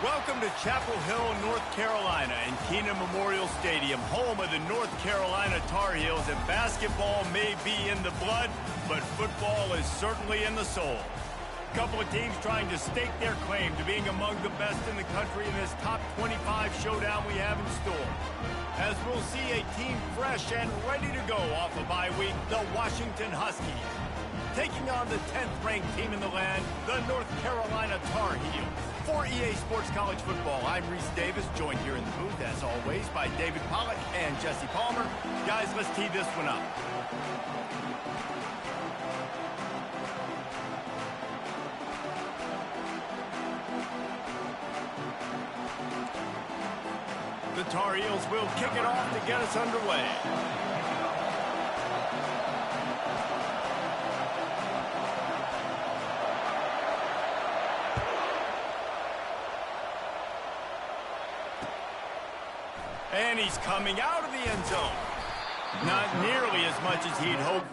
Welcome to Chapel Hill, North Carolina, and Keenan Memorial Stadium, home of the North Carolina Tar Heels. And basketball may be in the blood, but football is certainly in the soul. A couple of teams trying to stake their claim to being among the best in the country in this top 25 showdown we have in store. As we'll see a team fresh and ready to go off a bye week, the Washington Huskies, taking on the 10th-ranked team in the land, the North Carolina Tar Heels. For EA Sports College Football, I'm Reese Davis, joined here in the booth, as always, by David Pollack and Jesse Palmer. Guys, let's tee this one up. The Tar Heels will kick it off to get us underway. And he's coming out of the end zone. Not nearly as much as he'd hoped.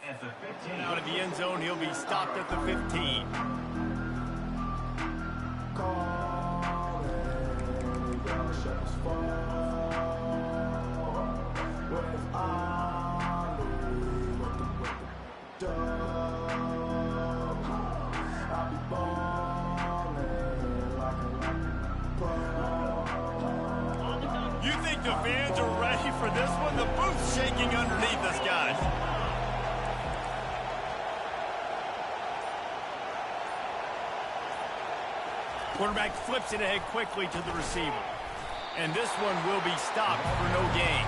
At the 15. Out of the end zone, he'll be stopped at the 15. You think the fans are ready for this one? The booth's shaking underneath us, guys. Quarterback flips it ahead quickly to the receiver. And this one will be stopped for no gain.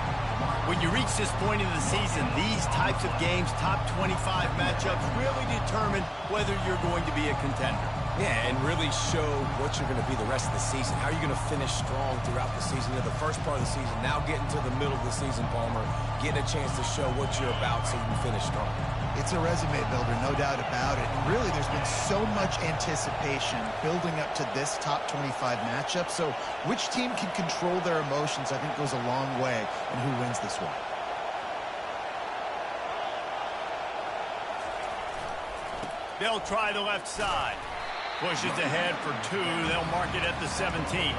When you reach this point in the season, these types of games, top 25 matchups, really determine whether you're going to be a contender. Yeah, and really show what you're going to be the rest of the season. How are you going to finish strong throughout the season? You know, the first part of the season, now getting to the middle of the season, Palmer, getting a chance to show what you're about so you can finish strong. It's a resume builder, no doubt about it. And really, there's been so much anticipation building up to this top 25 matchup. So which team can control their emotions, I think, goes a long way in who wins this one. They'll try the left side. Pushes ahead for 2. They'll mark it at the 17.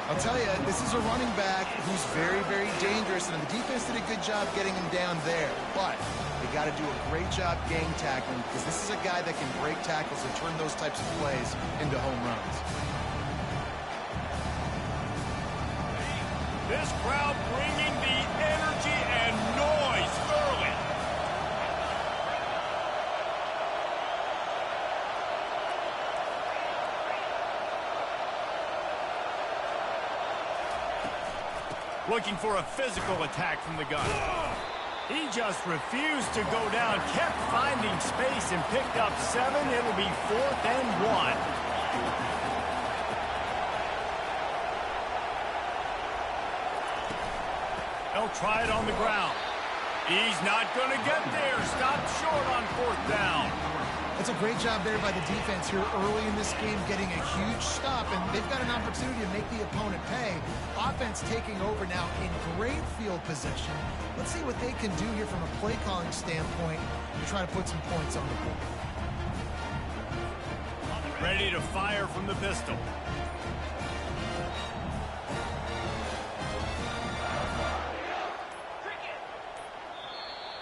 I'll tell you, this is a running back who's very, very dangerous, and the defense did a good job getting him down there. But they got to do a great job gang tackling, because this is a guy that can break tackles and turn those types of plays into home runs. This crowd bringing the energy and noise early. Looking for a physical attack from the gun. He just refused to go down, kept finding space and picked up 7. It'll be 4th and 1. They'll try it on the ground. He's not going to get there. Stopped short on 4th down. That's a great job there by the defense here early in this game, getting a huge stop, and they've got an opportunity to make the opponent pay. Offense taking over now in great field position. Let's see what they can do here from a play calling standpoint to try to put some points on the board. Ready to fire from the pistol.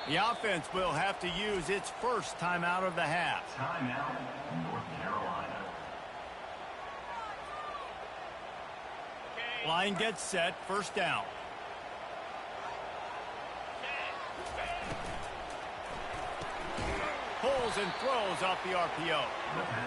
The offense will have to use its first timeout of the half. Timeout, North Carolina. Line gets set, 1st down. Pulls and throws off the RPO.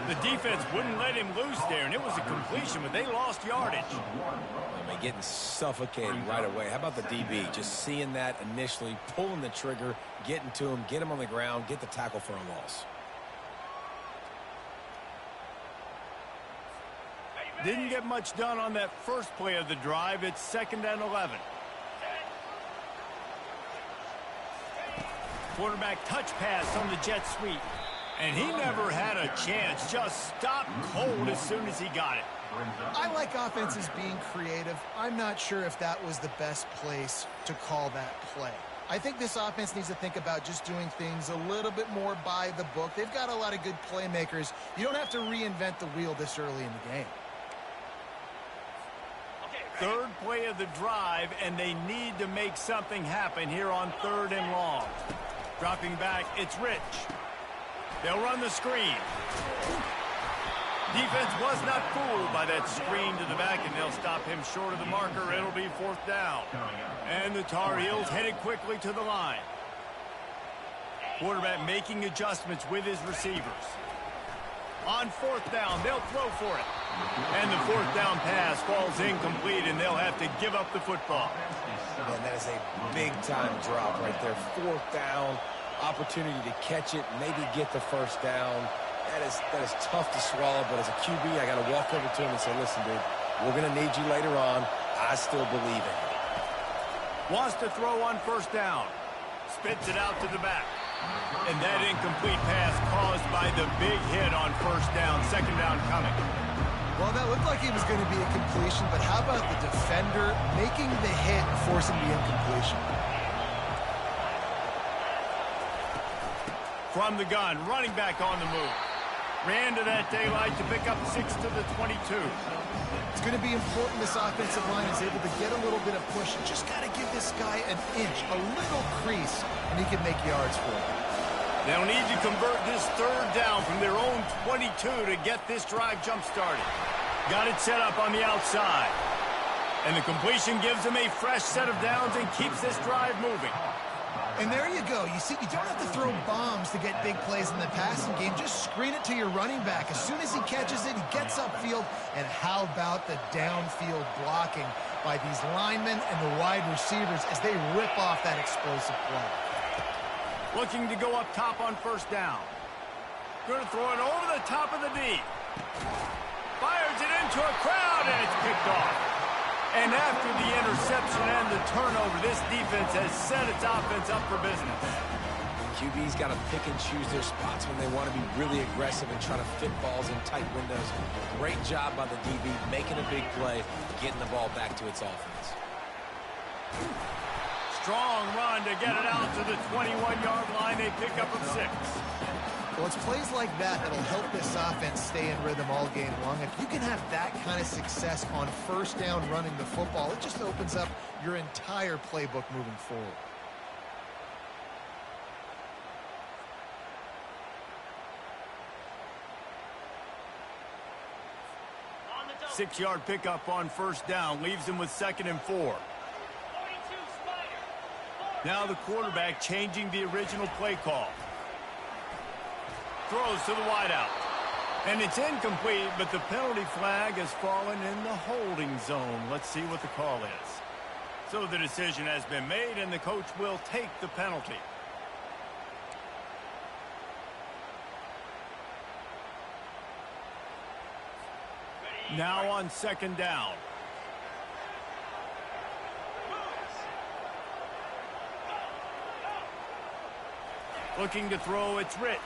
The defense wouldn't let him loose there, and it was a completion, but they lost yardage. I mean, getting suffocated right away. How about the DB? Just seeing that initially, pulling the trigger, getting to him, get him on the ground, get the tackle for a loss. Didn't get much done on that first play of the drive. It's 2nd and 11. Quarterback touch pass on the jet sweep. And he never had a chance. Just stopped cold as soon as he got it. I like offenses being creative. I'm not sure if that was the best place to call that play. I think this offense needs to think about just doing things a little bit more by the book. They've got a lot of good playmakers. You don't have to reinvent the wheel this early in the game. 3rd play of the drive, and they need to make something happen here on 3rd and long. Dropping back, it's Rich. They'll run the screen. Defense was not fooled by that screen to the back, and they'll stop him short of the marker. It'll be 4th down. And the Tar Heels headed quickly to the line. Quarterback making adjustments with his receivers. On 4th down, they'll throw for it. And the 4th down pass falls incomplete, and they'll have to give up the football. Man, that is a big-time drop right there. 4th down, opportunity to catch it, maybe get the 1st down. That is tough to swallow, but as a QB, I got to walk over to him and say, listen, dude, we're going to need you later on. I still believe in you. Wants to throw on 1st down. Spits it out to the back. And that incomplete pass caused by the big hit on 1st down. 2nd down coming. Well, that looked like it was going to be a completion, but how about the defender making the hit and forcing the incompletion? From the gun, running back on the move. Ran to that daylight to pick up 6 to the 22. It's going to be important this offensive line is able to get a little bit of push. You just got to give this guy an inch, a little crease, and he can make yards for it. They'll need to convert this 3rd down from their own 22 to get this drive jump-started. Got it set up on the outside. And the completion gives them a fresh set of downs and keeps this drive moving. And there you go. You see, you don't have to throw bombs to get big plays in the passing game. Just screen it to your running back. As soon as he catches it, he gets upfield. And how about the downfield blocking by these linemen and the wide receivers as they rip off that explosive play. Looking to go up top on 1st down. Going to throw it over the top of the D. Fires it into a crowd, and it's picked off. And after the interception and the turnover, this defense has set its offense up for business. QB's got to pick and choose their spots when they want to be really aggressive and try to fit balls in tight windows. Great job by the DB, making a big play, getting the ball back to its offense. Strong run to get it out to the 21-yard line. They pick up a 6. Well, it's plays like that that'll help this offense stay in rhythm all game long. If you can have that kind of success on 1st down running the football, it just opens up your entire playbook moving forward. Six-yard pickup on 1st down leaves him with 2nd and 4. Now the quarterback changing the original play call. Throws to the wideout. And it's incomplete, but the penalty flag has fallen in the holding zone. Let's see what the call is. So the decision has been made, and the coach will take the penalty. Now on 2nd down. Looking to throw, it's Rich.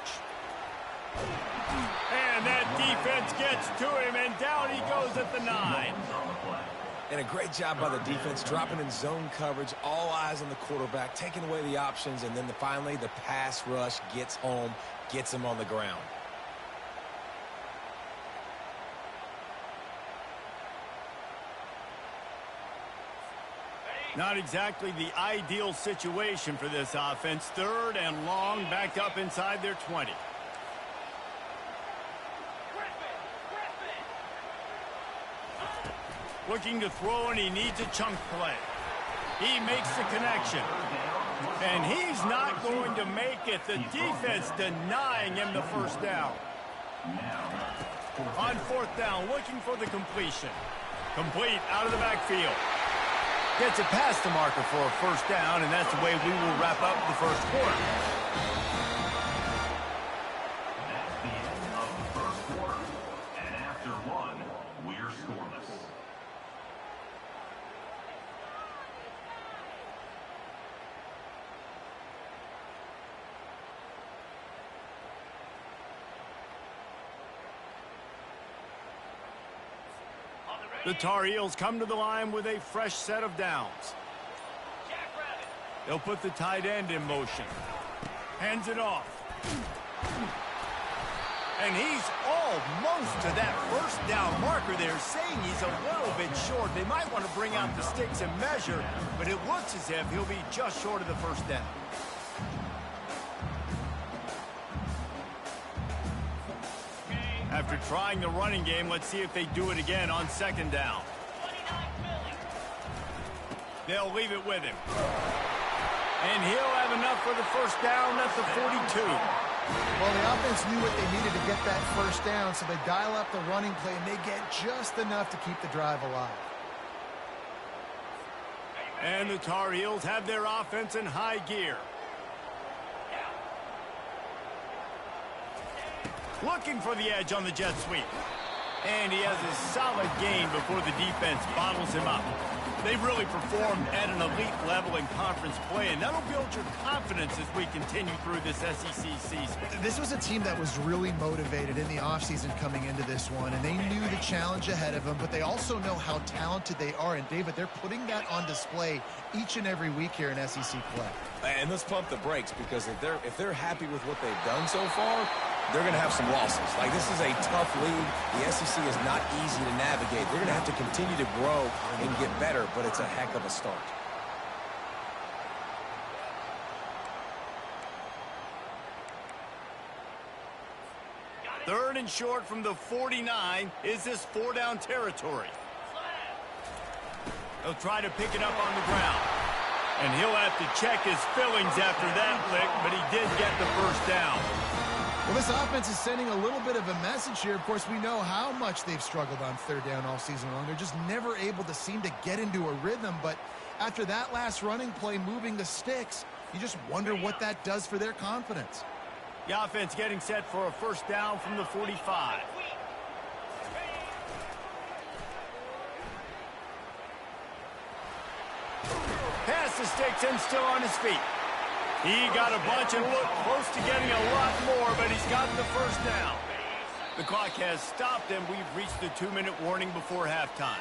And that defense gets to him, and down he goes at the 9. And a great job by the defense, dropping in zone coverage, all eyes on the quarterback, taking away the options, and then finally the pass rush gets home, gets him on the ground. Not exactly the ideal situation for this offense. 3rd and long, back up inside their 20. Looking to throw, and he needs a chunk play. He makes the connection. And he's not going to make it. The defense denying him the first down. On 4th down, looking for the completion. Complete out of the backfield. Gets it past the marker for a first down, and that's the way we will wrap up the first quarter. That's the end of the first quarter. And after one, we're scoreless. The Tar Heels come to the line with a fresh set of downs. They'll put the tight end in motion. Hands it off. And he's almost to that first down marker there, saying he's a little bit short. They might want to bring out the sticks and measure, but it looks as if he'll be just short of the first down. After trying the running game, let's see if they do it again on 2nd down. They'll leave it with him. And he'll have enough for the first down at the 42. Well, the offense knew what they needed to get that first down, so they dial up the running play, and they get just enough to keep the drive alive. And the Tar Heels have their offense in high gear. Looking for the edge on the jet sweep. And he has a solid gain before the defense bottles him up. They've really performed at an elite level in conference play, and that'll build your confidence as we continue through this SEC season. This was a team that was really motivated in the offseason coming into this one, and they knew the challenge ahead of them, but they also know how talented they are. And, David, they're putting that on display each and every week here in SEC play. And let's pump the brakes, because if they're happy with what they've done so far, they're going to have some losses. Like, this is a tough league. The SEC is not easy to navigate. They're going to have to continue to grow and get better, but it's a heck of a start. Third and short from the 49. Is this 4-down territory? He'll try to pick it up on the ground. And he'll have to check his fillings after that lick, but he did get the first down. Well, this offense is sending a little bit of a message here. Of course, we know how much they've struggled on 3rd down all season long. They're just never able to seem to get into a rhythm. But after that last running play, moving the sticks, you just wonder what that does for their confidence. The offense getting set for a first down from the 45. Past the sticks and still on his feet. He got a bunch and looked close to getting a lot more, but he's got the first down. The clock has stopped, and we've reached the 2-minute warning before halftime.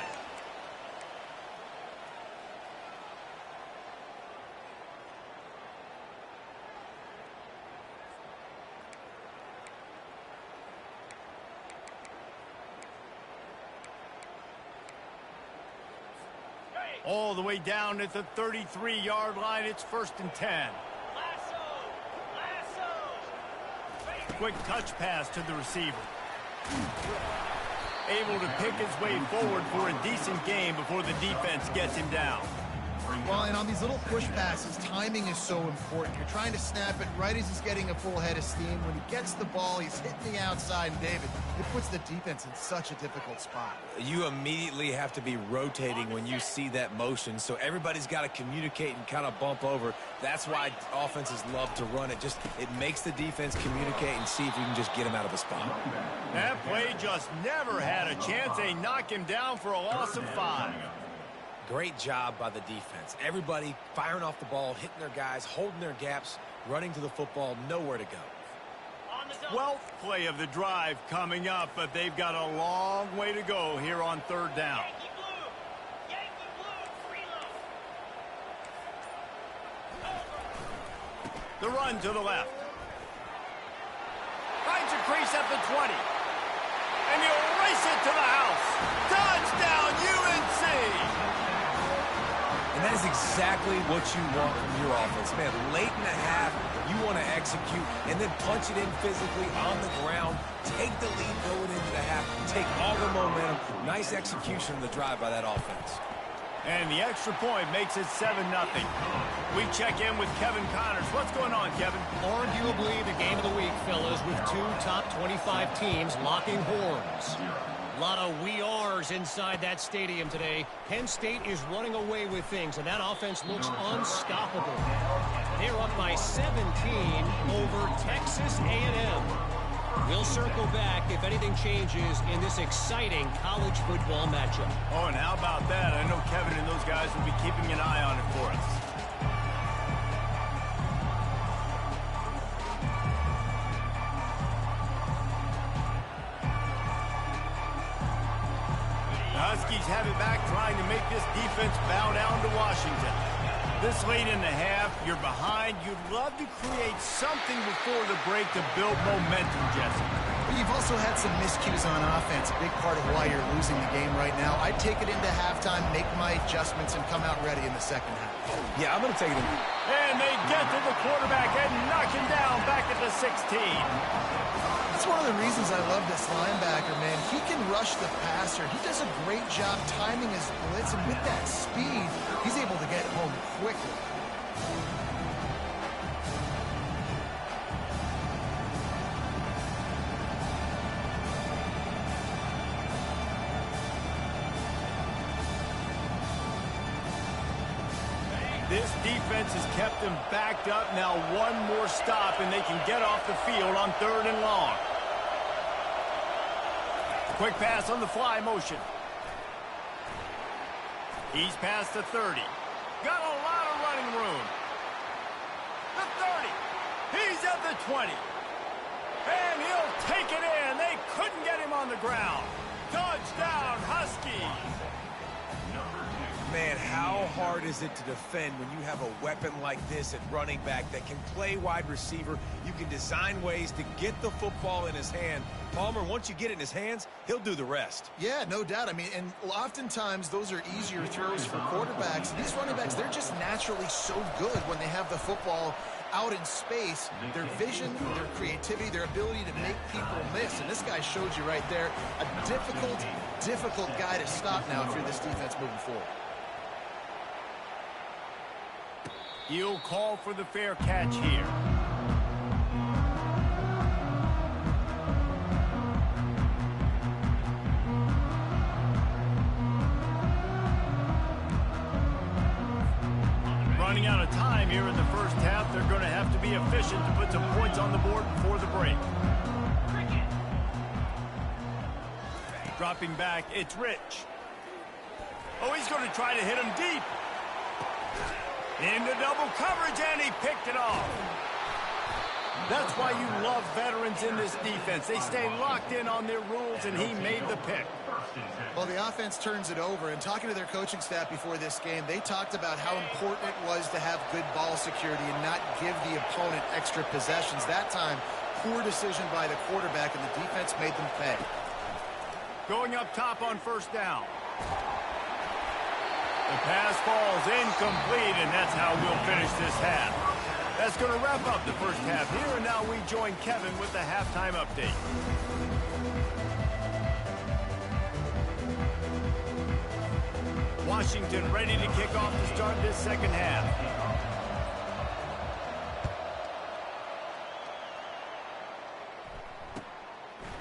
All the way down at the 33-yard line, it's 1st and 10. Quick touch pass to the receiver. Able to pick his way forward for a decent gain before the defense gets him down. Well, and on these little push passes, timing is so important. You're trying to snap it right as he's getting a full head of steam. When he gets the ball, he's hitting the outside, and David, it puts the defense in such a difficult spot. You immediately have to be rotating when you see that motion, so everybody's got to communicate and kind of bump over. That's why offenses love to run it. It makes the defense communicate and see if you can just get him out of the spot. That play just never had a chance. They knock him down for a loss of 5. Great job by the defense. Everybody firing off the ball, hitting their guys, holding their gaps, running to the football, nowhere to go. 12th play of the drive coming up, but they've got a long way to go here on third down. The run to the left. Finds a crease at the 20. And he'll race it to the house. Touchdown, UNC! And that is exactly what you want from your offense. Man, late in the half, you want to execute and then punch it in physically on the ground. Take the lead going into the half. Take all the momentum. Nice execution of the drive by that offense. And the extra point makes it 7-0. We check in with Kevin Connors. What's going on, Kevin? Arguably the game of the week, fellas, with two top 25 teams locking horns. A lot of we ares inside that stadium today. Penn State is running away with things, and that offense looks unstoppable. They're up by 17 over Texas A&M. We'll circle back if anything changes in this exciting college football matchup. Oh, and how about that? I know Kevin and those guys will be keeping an eye on it for us. The Huskies have it back, trying to make this defense bow down to Washington. This late in the half, you're behind. You'd love to create something before the break to build momentum, Jesse. But you've also had some miscues on offense, a big part of why you're losing the game right now. I'd take it into halftime, make my adjustments, and come out ready in the second half. Yeah, I'm going to take it in. And they get to the quarterback and knock him down back at the 16. That's one of the reasons I love this linebacker, man. He can rush the passer. He does a great job timing his blitz, and with that speed, he's able to get home quickly. This defense has kept them backed up. Now one more stop, and they can get off the field on 3rd and long. Quick pass on the fly motion. He's past the 30. Got a lot of running room. The 30. He's at the 20. And he'll take it in. They couldn't get him on the ground. Touchdown, Huskies. Man, how hard is it to defend when you have a weapon like this at running back that can play wide receiver? You can design ways to get the football in his hand. Palmer, once you get it in his hands, he'll do the rest. Yeah, no doubt. I mean, and oftentimes those are easier throws for quarterbacks. These running backs, they're just naturally so good when they have the football out in space. Their vision, their creativity, their ability to make people miss. And this guy showed you right there, a difficult guy to stop now if you're this defense moving forward. He'll call for the fair catch here. Running out of time here in the first half. They're going to have to be efficient to put some points on the board before the break. Dropping back, it's Rich. Oh, he's going to try to hit him deep. Into double coverage, and he picked it off. That's why you love veterans in this defense. They stay locked in on their rules, and he made the pick. Well, the offense turns it over, and talking to their coaching staff before this game, they talked about how important it was to have good ball security and not give the opponent extra possessions. That time, poor decision by the quarterback, and the defense made them pay. Going up top on 1st down. The pass falls incomplete, and that's how we'll finish this half. That's going to wrap up the first half here, and now we join Kevin with the halftime update. Washington ready to kick off to start this second half.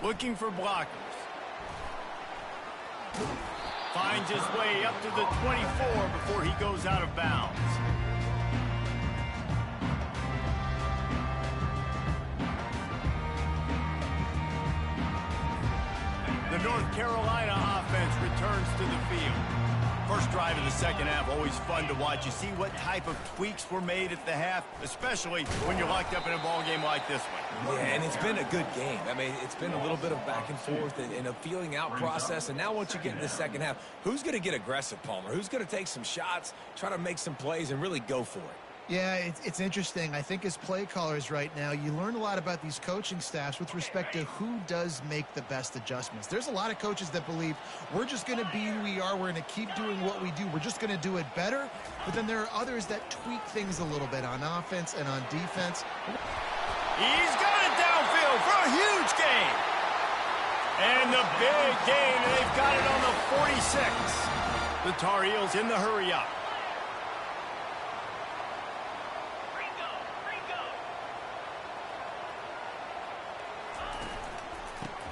Looking for blockers. Finds his way up to the 24 before he goes out of bounds. The North Carolina offense returns to the field. First drive of the second half, always fun to watch. You see what type of tweaks were made at the half, especially when you're locked up in a ball game like this one. Yeah, and it's been a good game. I mean, it's been a little bit of back and forth and a feeling out process. And now once you get in the second half, who's going to get aggressive, Palmer? Who's going to take some shots, try to make some plays, and really go for it? Yeah, it's interesting. I think as play callers right now, you learn a lot about these coaching staffs with respect to who does make the best adjustments. There's a lot of coaches that believe we're just going to be who we are. We're going to keep doing what we do. We're just going to do it better. But then there are others that tweak things a little bit on offense and on defense. He's got it downfield for a huge gain. And the big gain, and they've got it on the 46. The Tar Heels in the hurry up.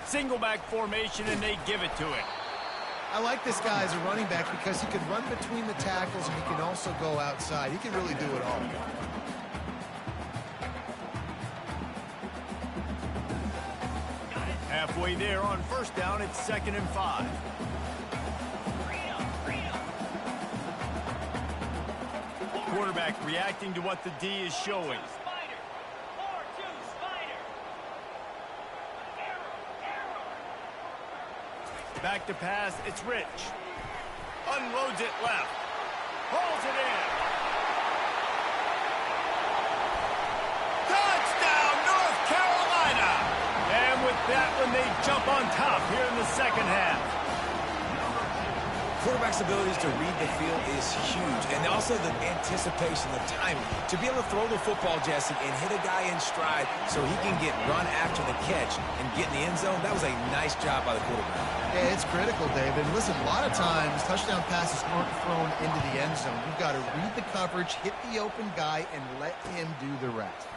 Single back formation, and they give it to it. I like this guy as a running back because he can run between the tackles and he can also go outside. He can really do it all. Halfway there on first down, it's 2nd and 5. Quarterback reacting to what the D is showing. Back to pass, it's Rich. Unloads it left. Hauls it in. Touchdown, North Carolina! And with that one, they jump on top here in the second half. Quarterback's abilities to read the field is huge, and also the anticipation, the timing. To be able to throw the football, Jesse, and hit a guy in stride so he can get run after the catch and get in the end zone, that was a nice job by the quarterback. Yeah, it's critical, David. Listen, a lot of times, touchdown passes aren't thrown into the end zone. You've got to read the coverage, hit the open guy, and let him do the rest.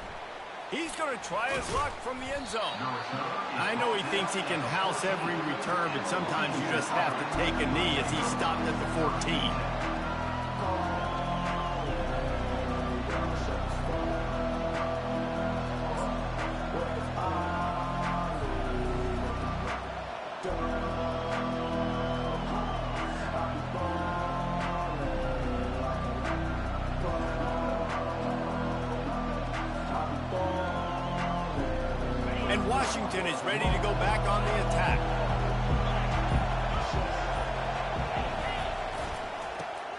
He's going to try his luck from the end zone. I know he thinks he can house every return, but sometimes you just have to take a knee as he stopped at the 14. And Washington is ready to go back on the attack.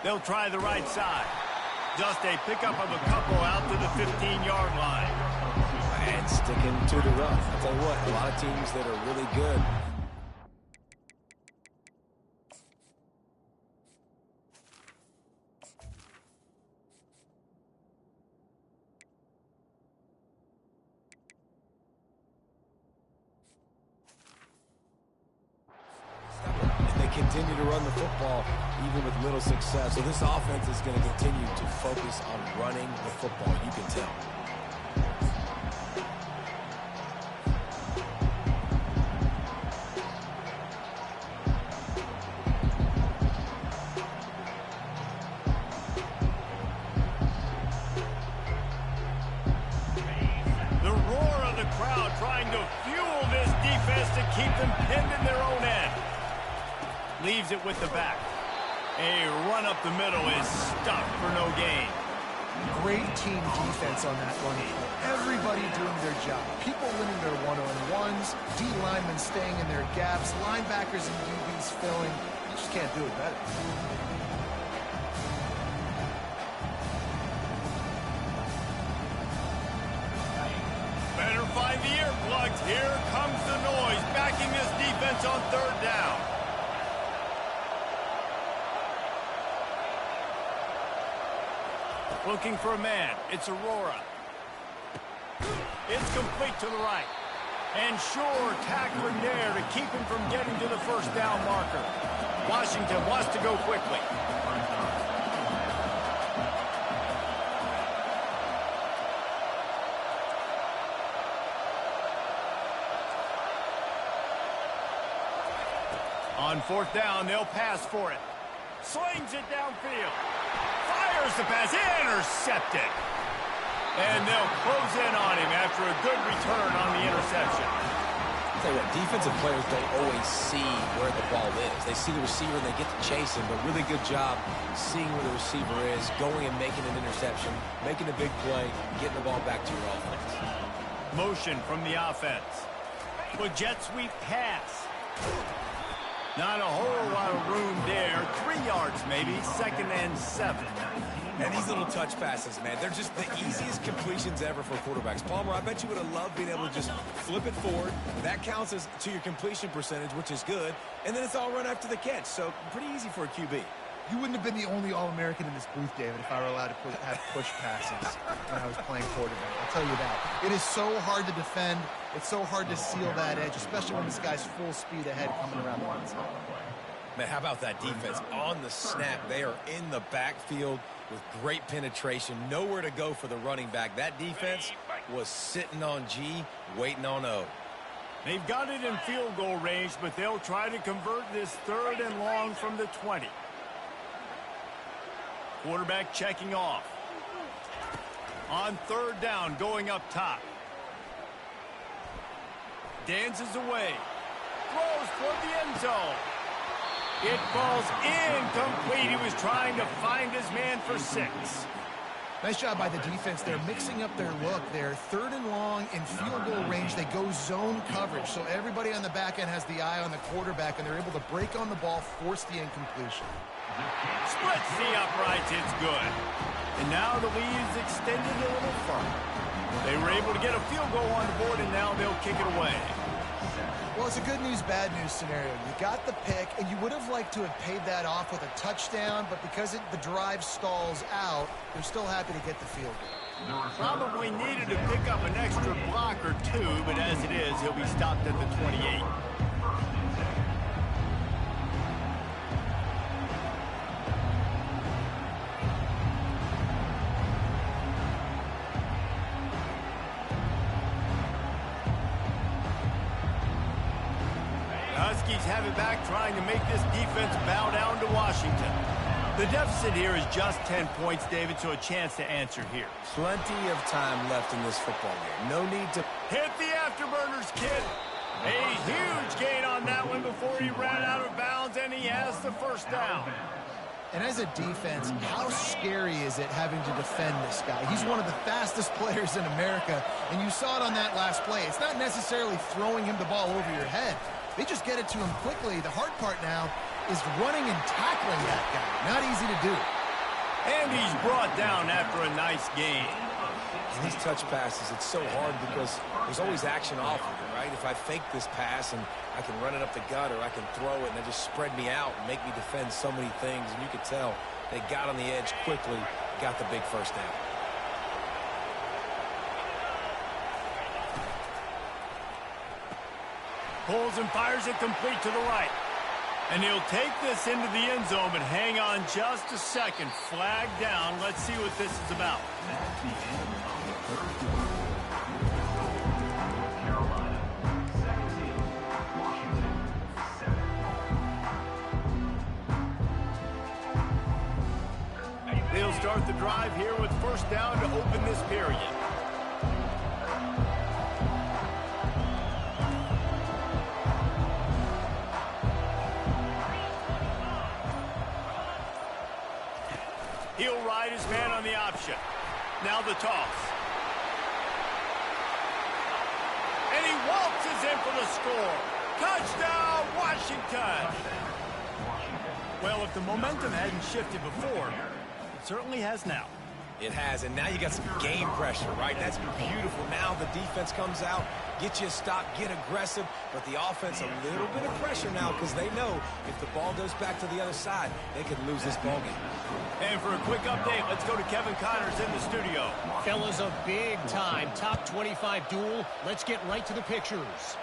They'll try the right side. Just a pickup of a couple out to the 15-yard line. And sticking to the run. I'll tell you what, a lot of teams that are really good. Continue to run the football even with little success. So this offense is going to continue to focus on running the football, you can tell. The roar of the crowd trying to fuel this defense to keep them pinned in their own end. Leaves it with the back. A run up the middle is stuffed for no gain. Great team defense on that run. Everybody doing their job. People winning their one-on-ones, D linemen staying in their gaps, linebackers and DBs filling. You just can't do it better. Better find the earplugs. Here comes the noise, backing this defense on third down. Looking for a man. It's Aurora. It's complete to the right. And sure, tackling there to keep him from getting to the first down marker. Washington wants to go quickly. On fourth down, they'll pass for it. Slings it downfield. Fires the pass, intercepted. And they'll close in on him after a good return on the interception. Tell you what, defensive players don't always see where the ball is. They see the receiver and they get to chase him, but really good job seeing where the receiver is, going and making an interception, making a big play, getting the ball back to your offense. Motion from the offense. Well, jet sweep pass. Not a whole lot of room there. 3 yards maybe, 2nd and 7. And these little touch passes, man, they're just the easiest completions ever for quarterbacks. Palmer, I bet you would have loved being able to just flip it forward. That counts as to your completion percentage, which is good. And then it's all run after the catch. So pretty easy for a QB. You wouldn't have been the only All-American in this booth, David, if I were allowed to have push passes when I was playing quarterback. I'll tell you that. It is so hard to defend. It's so hard to seal that edge, especially when this guy's full speed ahead coming around the inside. Man, how about that defense? On the snap, they are in the backfield with great penetration. Nowhere to go for the running back. That defense was sitting on G, waiting on O. They've got it in field goal range, but they'll try to convert this 3rd and long from the 20. Quarterback checking off. On 3rd down, going up top. Dances away. Throws toward the end zone. It falls incomplete. He was trying to find his man for 6. Nice job by the defense. They're mixing up their look. They're 3rd and long in field goal range. They go zone coverage, so everybody on the back end has the eye on the quarterback, and they're able to break on the ball, force the incompletion. Splits the uprights. It's good. And now the lead is extended a little further. They were able to get a field goal on the board, and now they'll kick it away. Well, it's a good news, bad news scenario. You got the pick, and you would have liked to have paid that off with a touchdown, but because the drive stalls out, they're still happy to get the field goal. Probably needed to pick up an extra block or 2, but as it is, he'll be stopped at the 28. Huskies have it back, trying to make this defense bow down to Washington. The deficit here is just 10 points, David, so a chance to answer here. Plenty of time left in this football game. No need to hit the afterburners, kid. A huge gain on that one before he ran out of bounds, and he has the 1st down. And as a defense, how scary is it having to defend this guy? He's one of the fastest players in America, and you saw it on that last play. It's not necessarily throwing him the ball over your head. They just get it to him quickly. The hard part now is running and tackling that guy. Not easy to do. And he's brought down after a nice gain. And these touch passes, it's so hard because there's always action off of it, right? If I fake this pass and I can run it up the gut, or I can throw it and they just spread me out and make me defend so many things. And you could tell they got on the edge quickly, got the big 1st down. Pulls and fires it complete to the right. And he'll take this into the end zone, but hang on just a second. Flag down. Let's see what this is about. That's the end of the 3rd quarter. North Carolina 17, Washington 7. They'll start the drive here with 1st down to open this period. He'll ride his man on the option. Now the toss. And he waltzes in for the score. Touchdown, Washington! Well, if the momentum hadn't shifted before, it certainly has now. It has, and now you got some game pressure, right? That's beautiful. Now the defense comes out, get you a stop, get aggressive, but the offense a little bit of pressure now because they know if the ball goes back to the other side, they could lose this ball game. And for a quick update, let's go to Kevin Connors in the studio. Fellas, a big-time top 25 duel. Let's get right to the pictures.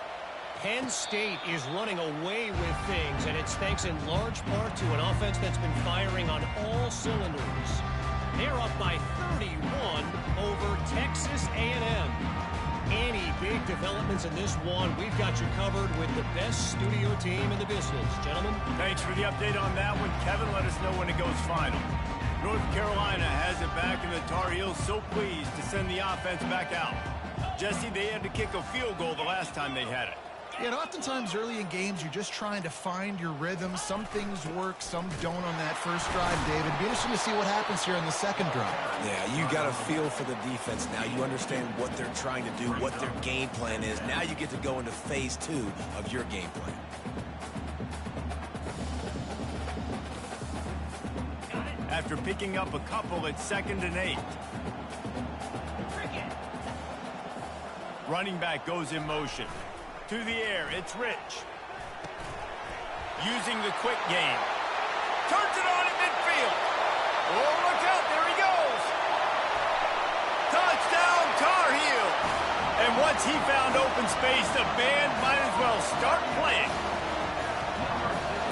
Penn State is running away with things, and it's thanks in large part to an offense that's been firing on all cylinders. They're up by 31 over Texas A&M. Any big developments in this one, we've got you covered with the best studio team in the business. Gentlemen. Thanks for the update on that one. Kevin, let us know when it goes final. North Carolina has it back, and the Tar Heels so pleased to send the offense back out. Jesse, they had to kick a field goal the last time they had it. Yeah, and oftentimes early in games, you're just trying to find your rhythm. Some things work, some don't on that first drive, David. Be interesting to see what happens here on the second drive. Yeah, you got a feel for the defense now. You understand what they're trying to do, what their game plan is. Now you get to go into phase 2 of your game plan. After picking up a couple, it's 2nd and 8. Running back goes in motion. To the air, it's Rich. Using the quick game. Turns it on at midfield. Oh, look out, there he goes. Touchdown, Tar Heel. And once he found open space, the band might as well start playing.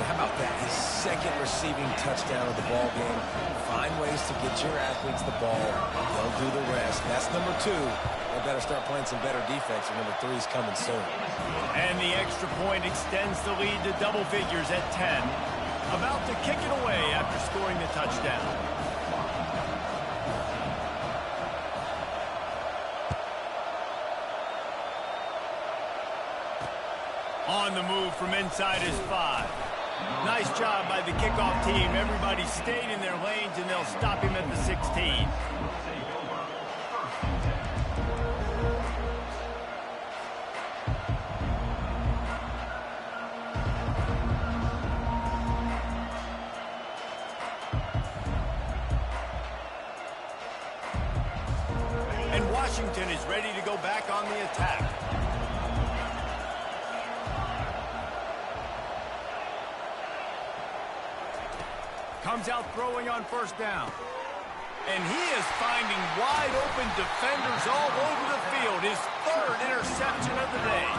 How about that? His second receiving touchdown of the ball game. Find ways to get your athletes the ball. They'll do the rest. That's number 2. They better start playing some better defense, and number 3 is coming soon. And the extra point extends the lead to double figures at 10. About to kick it away after scoring the touchdown. On the move from inside his 5. Nice job by the kickoff team. Everybody stayed in their lanes, and they'll stop him at the 16. And Washington is ready to go back on the attack. Comes out throwing on first down. And he is finding wide open defenders all over the field. His 3rd interception of the day.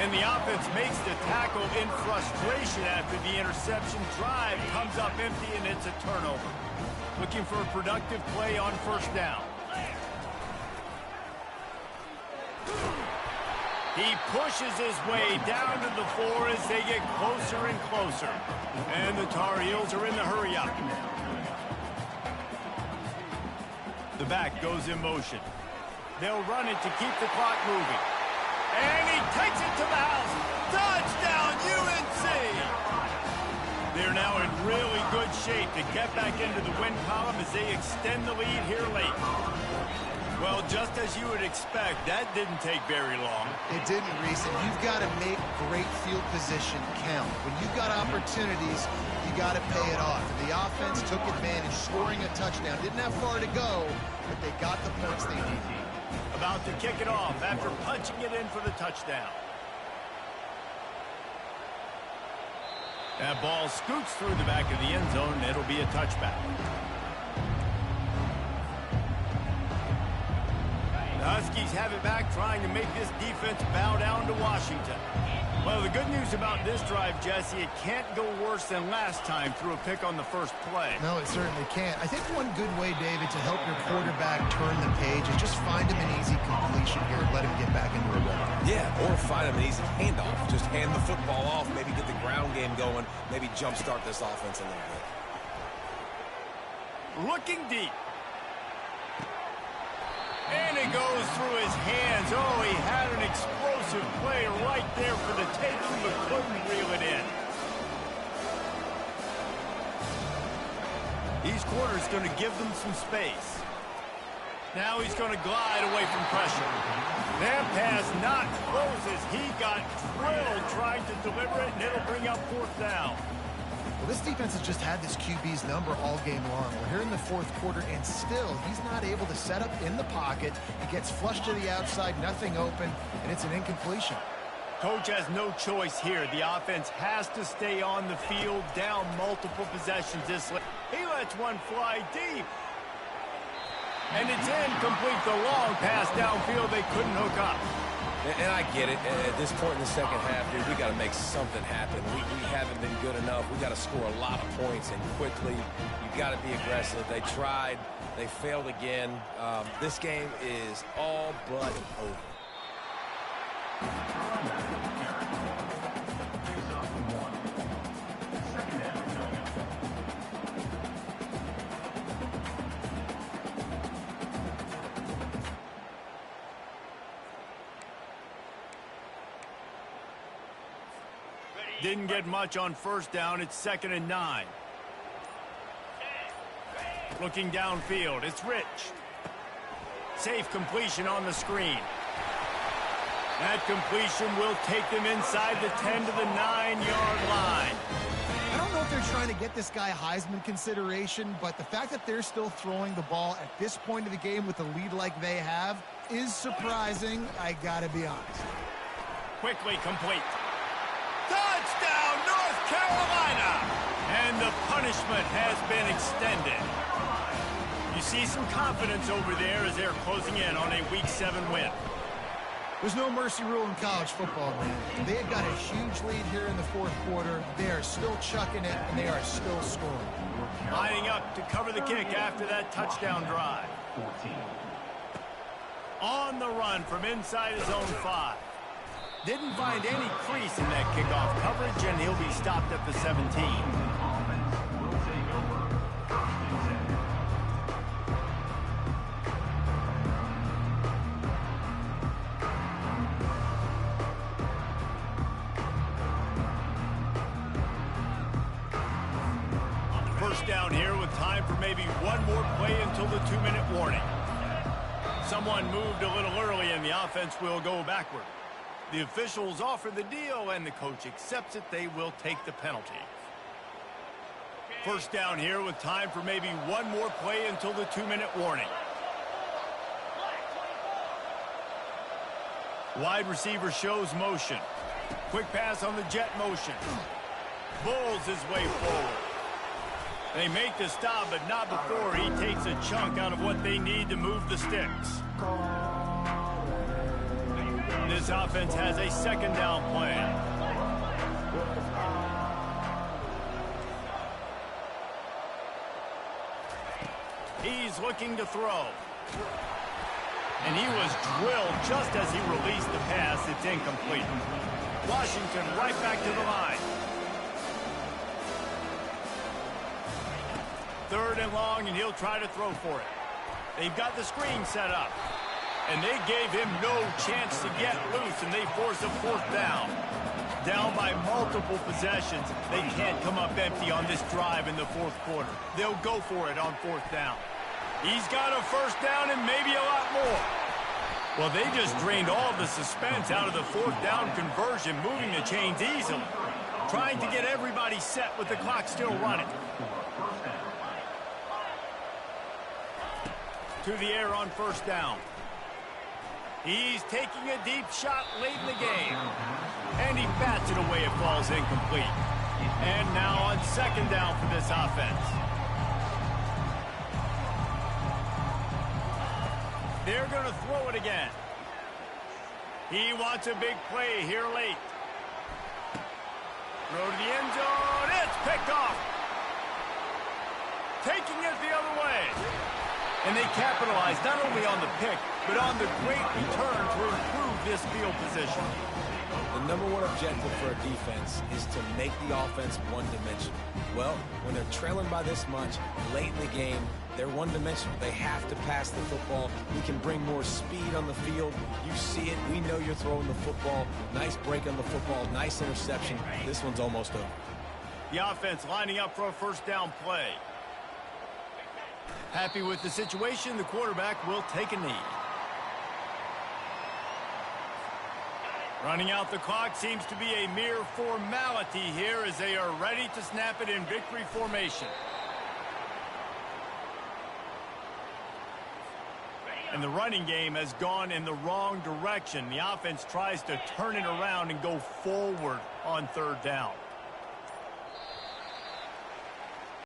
And the offense makes the tackle in frustration after the interception. Drive comes up empty, and it's a turnover. Looking for a productive play on first down. He pushes his way down to the 4 as they get closer and closer. And the Tar Heels are in the hurry-up. The back goes in motion. They'll run it to keep the clock moving. And he takes it to the house. Touchdown, UNC! They're now in really good shape to get back into the win column as they extend the lead here late. Well, just as you would expect, that didn't take very long. It didn't, Reese, and you've got to make great field position count. When you've got opportunities, you got to pay it off. And the offense took advantage, scoring a touchdown. Didn't have far to go, but they got the points they needed. About to kick it off after punching it in for the touchdown. That ball scoots through the back of the end zone, and it'll be a touchback. The Huskies have it back, trying to make this defense bow down to Washington. Well, the good news about this drive, Jesse, it can't go worse than last time through a pick on the first play. No, it certainly can't. I think one good way, David, to help your quarterback turn the page is just find him an easy completion here and let him get back into a rhythm. Yeah, or find him an easy handoff. Just hand the football off, maybe get the ground game going, maybe jumpstart this offense a little bit. Looking deep. And it goes through his hands. Oh, he had an explosive play right there for the taking, but couldn't reel it in. These corners going to give them some space. Now he's going to glide away from pressure. That pass not closes. He got drilled trying to deliver it, and it'll bring up 4th down. Well, this defense has just had this QB's number all game long. We're here in the 4th quarter, and still, he's not able to set up in the pocket. He gets flushed to the outside, nothing open, and it's an incompletion. Coach has no choice here. The offense has to stay on the field, down multiple possessions this late. He lets one fly deep. And it's incomplete. The long pass downfield, they couldn't hook up. And I get it. At this point in the second half, dude, we got to make something happen. We haven't been good enough. We got to score a lot of points and quickly. You got to be aggressive. They tried. They failed again. This game is all but over. Didn't get much on first down. It's 2nd and 9. Looking downfield. It's Rich. Safe completion on the screen. That completion will take them inside the 10 to the 9-yard line. I don't know if they're trying to get this guy Heisman consideration, but the fact that they're still throwing the ball at this point of the game with a lead like they have is surprising, I gotta be honest. Quickly complete. Touchdown, North Carolina! And the punishment has been extended. You see some confidence over there as they're closing in on a Week 7 win. There's no mercy rule in college football, man. They have got a huge lead here in the fourth quarter. They are still chucking it, and they are still scoring. Lining up to cover the kick after that touchdown drive. On the run from inside his own 5. Didn't find any crease in that kickoff coverage, and he'll be stopped at the 17. Down here with time for maybe one more play until the 2-minute warning. Someone moved a little early and the offense will go backward. The officials offer the deal and the coach accepts it. They will take the penalty. First down here with time for maybe one more play until the 2-minute warning. Wide receiver shows motion. Quick pass on the jet motion. Bulls his way forward. They make the stop, but not before he takes a chunk out of what they need to move the sticks. This offense has a 2nd down plan. He's looking to throw. And he was drilled just as he released the pass. It's incomplete. Washington right back to the line. 3rd and long, and he'll try to throw for it. They've got the screen set up. And they gave him no chance to get loose, and they force a 4th down. Down by multiple possessions. They can't come up empty on this drive in the 4th quarter. They'll go for it on 4th down. He's got a 1st down and maybe a lot more. Well, they just drained all of the suspense out of the 4th down conversion, moving the chains easily. Trying to get everybody set with the clock still running. To the air on 1st down. He's taking a deep shot late in the game. And he bats it away. It falls incomplete. And now on 2nd down for this offense. They're going to throw it again. He wants a big play here late. Throw to the end zone. It's picked off. Taking it the other way. And they capitalize not only on the pick, but on the great return to improve this field position. The number one objective for a defense is to make the offense one-dimensional. Well, when they're trailing by this much, late in the game, they're one-dimensional. They have to pass the football. We can bring more speed on the field. You see it. We know you're throwing the football. Nice break on the football. Nice interception. This one's almost over. The offense lining up for a 1st down play. Happy with the situation, the quarterback will take a knee. Running out the clock seems to be a mere formality here as they are ready to snap it in victory formation. And the running game has gone in the wrong direction. The offense tries to turn it around and go forward on 3rd down.